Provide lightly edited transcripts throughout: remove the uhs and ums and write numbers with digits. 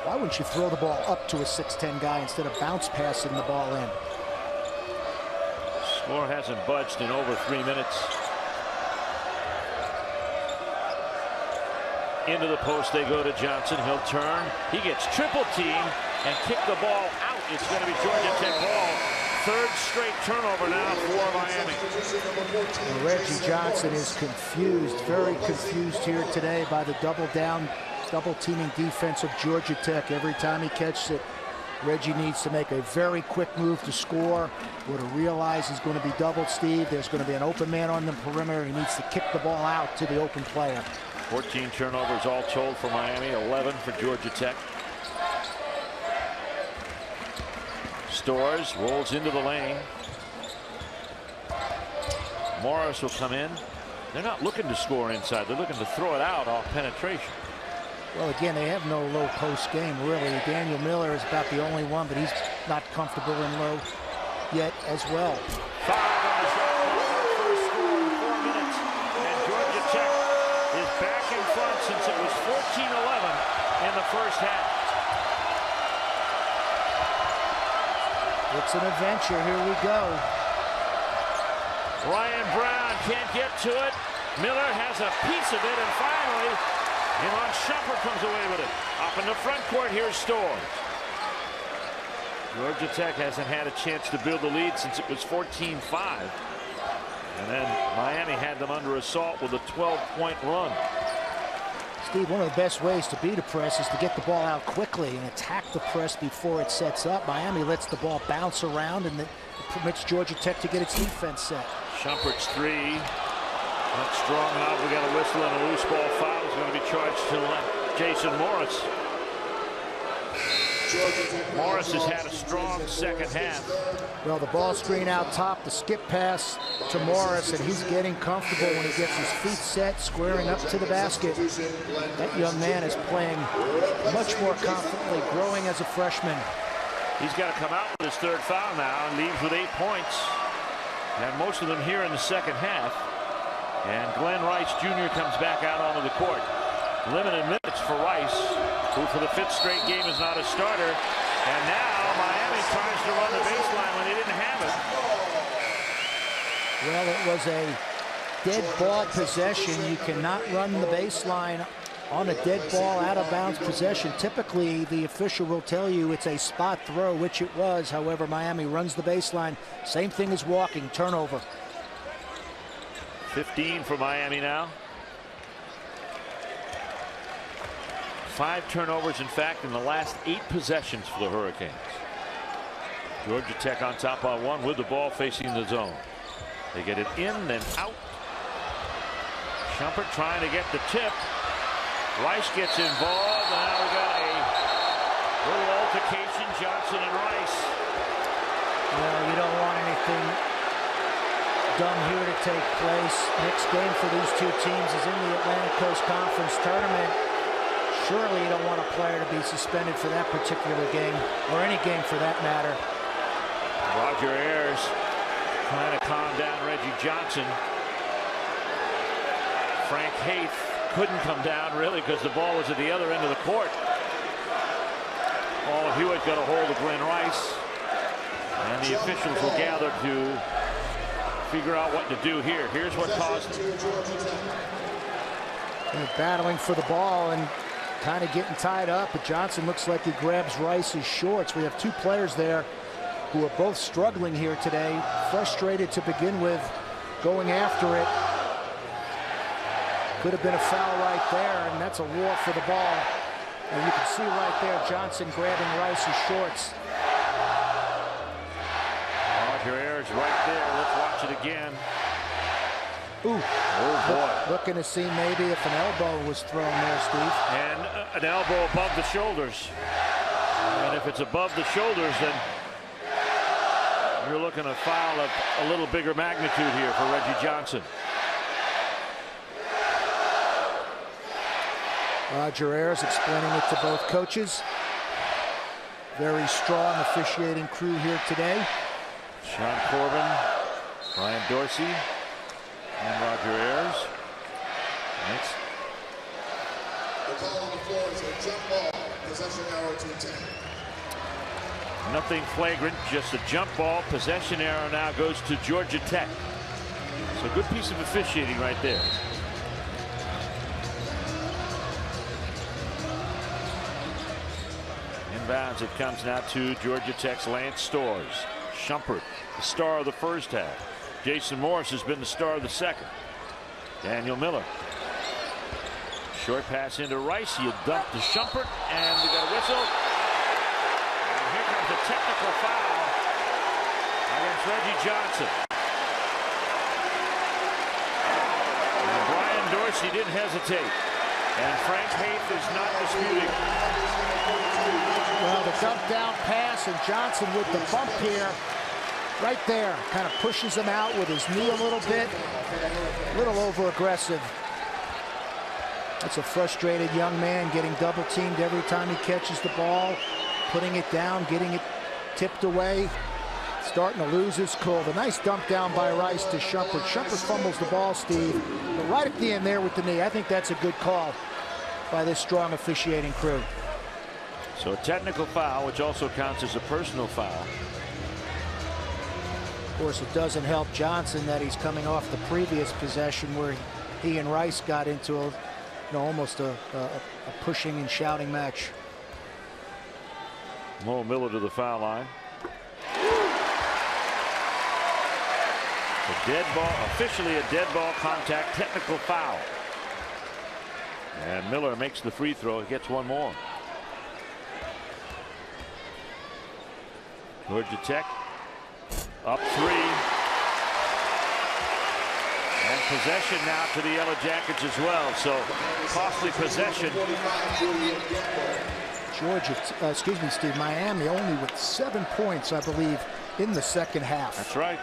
Why wouldn't you throw the ball up to a 6'10" guy instead of bounce passing the ball in? Score hasn't budged in over 3 minutes. Into the post they go to Johnson. He'll turn. He gets triple teamed and kick the ball out. It's going to be Georgia Tech ball. Third straight turnover now for Miami. Well, Reggie Johnson is confused, very confused here today by the double teaming defense of Georgia Tech. Every time he catches it, Reggie needs to make a very quick move to score, or to realize he's going to be doubled, Steve. There's going to be an open man on the perimeter. He needs to kick the ball out to the open player. 14 turnovers all told for Miami, 11 for Georgia Tech. Stores rolls into the lane. Morris will come in. They're not looking to score inside. They're looking to throw it out off penetration. Well, again, they have no low post game, really. Daniel Miller is about the only one, but he's not comfortable in low yet as well. 5 on the shot clock, first score in 4 minutes. And Georgia Tech is back in front since it was 14-11 in the first half. It's an adventure. Here we go. Ryan Brown can't get to it. Miller has a piece of it, and finally, Iman Shumpert comes away with it. Up in the front court, here's Stores. Georgia Tech hasn't had a chance to build the lead since it was 14-5. And then Miami had them under assault with a 12-point run. Steve, one of the best ways to beat a press is to get the ball out quickly and attack the press before it sets up. Miami lets the ball bounce around, and it permits Georgia Tech to get its defense set. Shumpert's three. Not strong enough. We got a whistle and a loose ball foul is going to be charged to Jason Morris. Morris has had a strong second half. Well, the ball screen out top, the skip pass to Morris, and he's getting comfortable when he gets his feet set, squaring up to the basket. That young man is playing much more confidently, growing as a freshman. He's got to come out with his third foul now and leaves with 8 points. And most of them here in the second half. And Glenn Rice Jr. comes back out onto the court. Limited minutes for Rice, who for the 5th straight game is not a starter. And now Miami tries to run the baseline when they didn't have it. Well, it was a dead ball possession. You cannot run the baseline on a dead ball, out of bounds possession. Typically, the official will tell you it's a spot throw, which it was. However, Miami runs the baseline. Same thing as walking, turnover. 15 for Miami now. 5 turnovers, in fact, in the last 8 possessions for the Hurricanes. Georgia Tech on top by 1 with the ball facing the zone. They get it in, then out. Shumpert trying to get the tip. Rice gets involved, and now we got a little altercation, Johnson and Rice. Well, you don't want anything dumb here to take place. Next game for these two teams is in the Atlantic Coast Conference Tournament. Surely you don't want a player to be suspended for that particular game, or any game for that matter. Roger Ayers trying to calm down Reggie Johnson. Frank Haith couldn't come down, really, because the ball was at the other end of the court. Paul Hewitt got a hold of Glenn Rice, and the officials will gather to figure out what to do here. Here's what caused it. They're battling for the ball and kind of getting tied up, but Johnson looks like he grabs Rice's shorts. We have 2 players there who are both struggling here today, frustrated to begin with, going after it. Could have been a foul right there, and that's a war for the ball. And you can see right there Johnson grabbing Rice's shorts. Roger Ayers right there. Let's watch it again. Ooh. Oh, boy. Looking to see maybe if an elbow was thrown there, Steve. And an elbow above the shoulders. And if it's above the shoulders, then you're looking at a foul of a little bigger magnitude here for Reggie Johnson. Roger Ayers explaining it to both coaches. Very strong officiating crew here today. Sean Corbin, Brian Dorsey, and Roger Ayers. Next. The call on the floor is a jump ball. Possession arrow Nothing flagrant, just a jump ball. Possession arrow now goes to Georgia Tech. So good piece of officiating right there. Inbounds it comes now to Georgia Tech's Lance Storrs. Shumpert, the star of the first half. Jason Morris has been the star of the second. Daniel Miller. Short pass into Rice. He'll dump to Shumpert, and we got a whistle. And here comes a technical foul against Reggie Johnson. And Brian Dorsey didn't hesitate. And Frank Haith is not disputing. Well, the dump down pass, and Johnson with the bump here. Right there, kind of pushes him out with his knee a little bit. A little over aggressive. That's a frustrated young man getting double teamed every time he catches the ball, putting it down, getting it tipped away, starting to lose his cool. The nice dump down by Rice to Shumpert. Shumpert fumbles the ball, Steve, but right at the end there with the knee. I think that's a good call by this strong officiating crew. So a technical foul, which also counts as a personal foul. Of course, it doesn't help Johnson that he's coming off the previous possession where he and Rice got into almost a pushing and shouting match. Mo Miller to the foul line. A dead ball, officially a dead ball contact, technical foul. And Miller makes the free throw. He gets one more. Georgia Tech up 3. And possession now to the Yellow Jackets as well. So costly possession. Georgia, Steve, Miami only with 7 points, I believe, in the second half. That's right.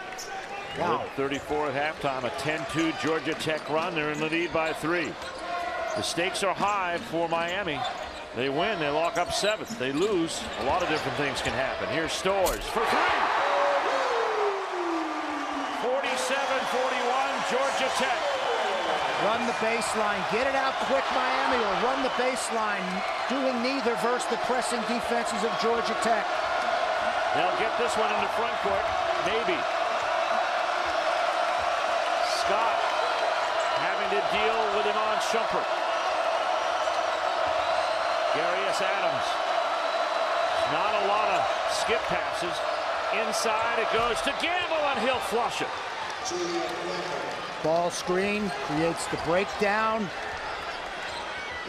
Wow. 34 at halftime, a 10-2 Georgia Tech run. They're in the lead by 3. The stakes are high for Miami. They win, they lock up 7th. They lose, a lot of different things can happen. Here's Storrs for 3. 47-41, Georgia Tech. Run the baseline, get it out quick, Miami, or run the baseline. Doing neither versus the pressing defenses of Georgia Tech. They'll get this one into front court, maybe. Scott having to deal with it on Shumpert. Darius Adams. Not a lot of skip passes. Inside it goes to Gamble, and he'll flush it. Ball screen creates the breakdown.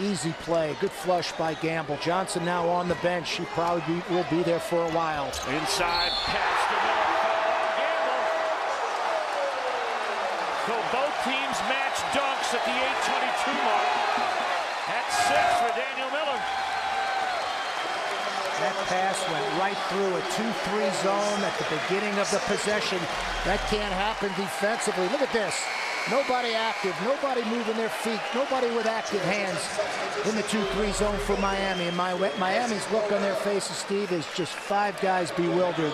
Easy play. Good flush by Gamble. Johnson now on the bench. He probably will be there for a while. Inside pass to Miller. Gamble. So both teams match dunks at the 8:22 mark. That's 6 for Daniel Miller. That pass went right through a 2-3 zone at the beginning of the possession. That can't happen defensively. Look at this. Nobody active, nobody moving their feet, nobody with active hands in the 2-3 zone for Miami. And Miami's look on their faces, Steve, is just 5 guys bewildered.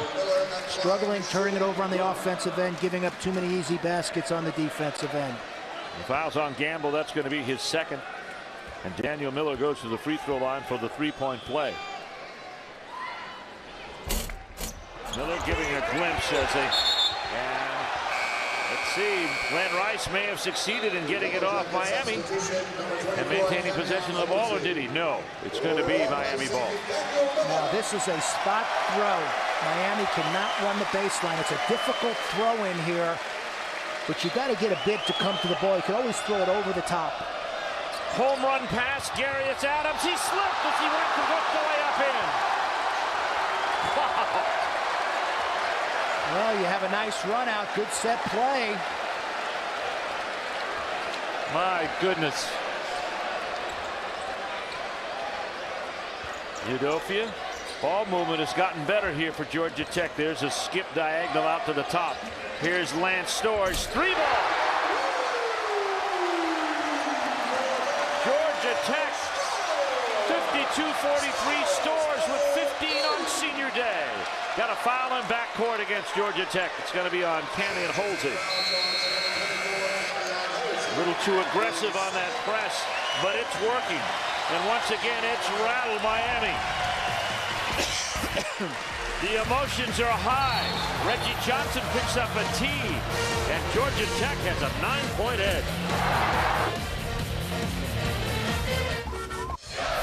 Struggling, turning it over on the offensive end, giving up too many easy baskets on the defensive end. The foul's on Gamble. That's going to be his second. And Daniel Miller goes to the free throw line for the 3-point play. Miller giving a glimpse as they, and let's see, Glenn Rice may have succeeded in getting it off Miami and maintaining possession of the ball, or did he? No, it's going to be Miami ball. Now this is a spot throw. Miami cannot run the baseline. It's a difficult throw in here, but you got to get a big to come to the ball. You can always throw it over the top. Home run pass, Darius Adams. He slipped as he went to hook the way up in. Wow. Well, you have a nice run out, good set play. My goodness. Udofia. Ball movement has gotten better here for Georgia Tech. There's a skip diagonal out to the top. Here's Lance Storrs. 3-ball. Georgia Tech. 52-43. Storrs with 15 on senior day. Got a foul in backcourt against Georgia Tech. It's going to be on Canyon Holsey. A little too aggressive on that press, but it's working. And once again, it's rattled Miami. The emotions are high. Reggie Johnson picks up a T, and Georgia Tech has a 9-point edge.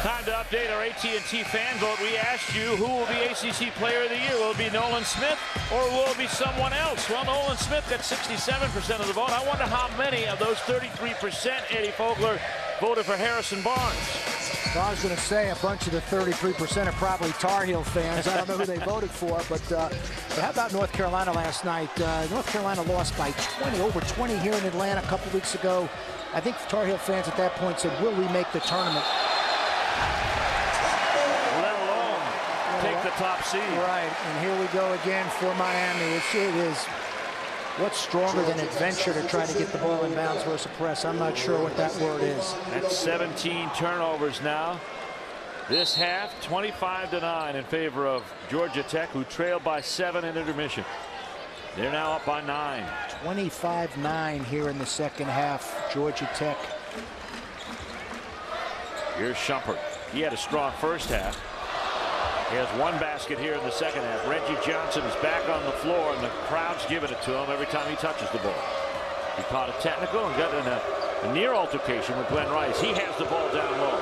Time to update our AT&T fan vote. We asked you who will be ACC Player of the Year. Will it be Nolan Smith or will it be someone else? Well, Nolan Smith got 67% of the vote. I wonder how many of those 33%, Eddie Fogler, voted for Harrison Barnes. Well, I was going to say a bunch of the 33% are probably Tar Heel fans. I don't know who they voted for, but how about North Carolina last night? North Carolina lost by 20, over 20 here in Atlanta a couple weeks ago. I think Tar Heel fans at that point said, will we make the tournament? Let alone take the top seed. Right, and here we go again for Miami. It is what's stronger than adventure to try to get the ball in bounds versus press? I'm not sure what that word is. That's 17 turnovers now. This half, 25-9 in favor of Georgia Tech, who trailed by 7 in intermission. They're now up by 9. 25-9 here in the second half. Georgia Tech. Here's Shumpert. He had a strong first half. He has one basket here in the second half. Reggie Johnson is back on the floor, and the crowd's giving it to him every time he touches the ball. He caught a technical and got in a near altercation with Glenn Rice. He has the ball down low.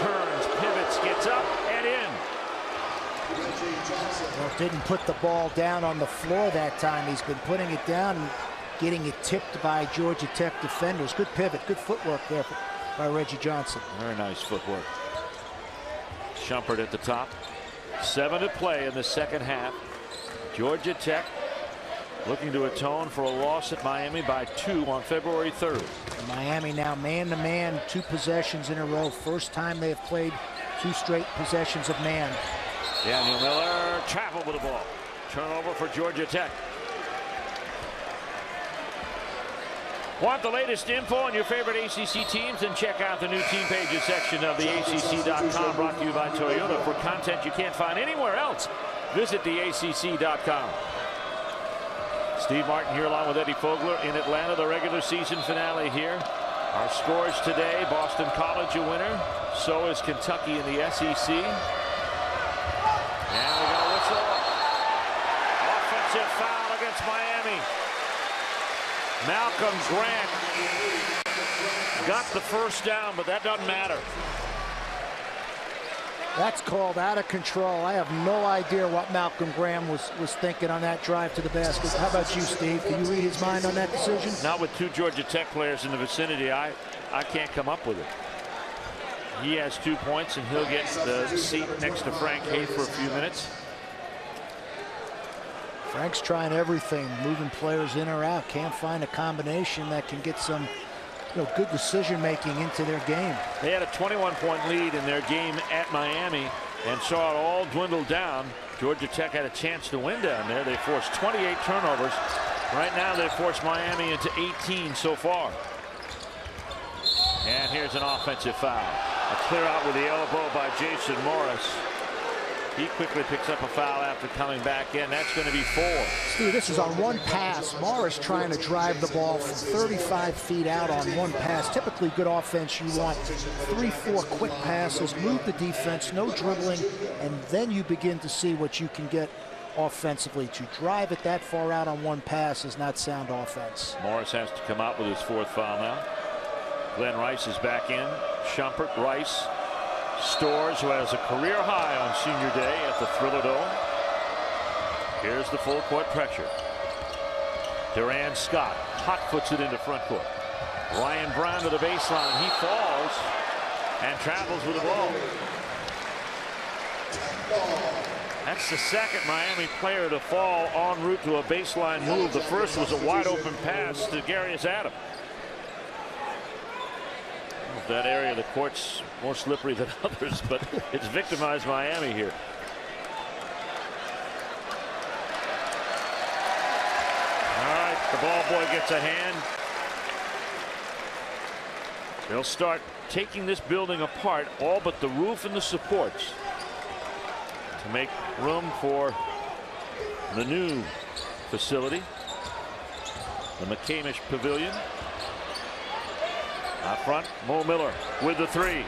Turns, pivots, gets up, and in. Well, didn't put the ball down on the floor that time. He's been putting it down and getting it tipped by Georgia Tech defenders. Good pivot, good footwork there by Reggie Johnson. Very nice footwork. Shumpert at the top. 7 to play in the second half. Georgia Tech looking to atone for a loss at Miami by 2 on February 3rd. Miami now man-to-man, 2 possessions in a row. First time they have played 2 straight possessions of man. Daniel Miller traveled with the ball. Turnover for Georgia Tech. Want the latest info on your favorite ACC teams? Then check out the new team pages section of the ACC.com, brought to you by Toyota. For content you can't find anywhere else, visit the ACC.com. Steve Martin here along with Eddie Fogler in Atlanta, the regular season finale here. Our scores today: Boston College a winner, so is Kentucky in the SEC. And we got a whistle. Offensive foul against Miami. Malcolm Grant got the first down, but that doesn't matter. That's called out of control. I have no idea what Malcolm Graham was thinking on that drive to the basket. How about you, Steve? Can you read his mind on that decision? Not with 2 Georgia Tech players in the vicinity. I can't come up with it. He has 2 points, and he'll get the seat next to Frank Haith for a few minutes. Frank's trying everything, moving players in or out. Can't find a combination that can get some good decision-making into their game. They had a 21-point lead in their game at Miami and saw it all dwindle down. Georgia Tech had a chance to win down there. They forced 28 turnovers. Right now they've forced Miami into 18 so far. And here's an offensive foul. A clear out with the elbow by Jason Morris. He quickly picks up a foul after coming back in. That's going to be 4. Steve, this is on one pass. Morris trying to drive the ball from 35 feet out on one pass. Typically good offense. You want 3-4 quick passes, move the defense, no dribbling, and then you begin to see what you can get offensively. To drive it that far out on one pass is not sound offense. Morris has to come out with his 4th foul now. Glenn Rice is back in. Shumpert, Rice, Stores, who has a career high on senior day at the Thriller Dome. Here's the full court pressure. Duran Scott hot-foots it into front court. Ryan Brown to the baseline. He falls and travels with the ball. That's the second Miami player to fall en route to a baseline move. The first was a wide-open pass to Darius Adams. That area of the court's more slippery than others, but it's victimized Miami here. All right, the ball boy gets a hand. They'll start taking this building apart, all but the roof and the supports, to make room for the new facility, the McCamish Pavilion. Out front, Mo Miller with the 3.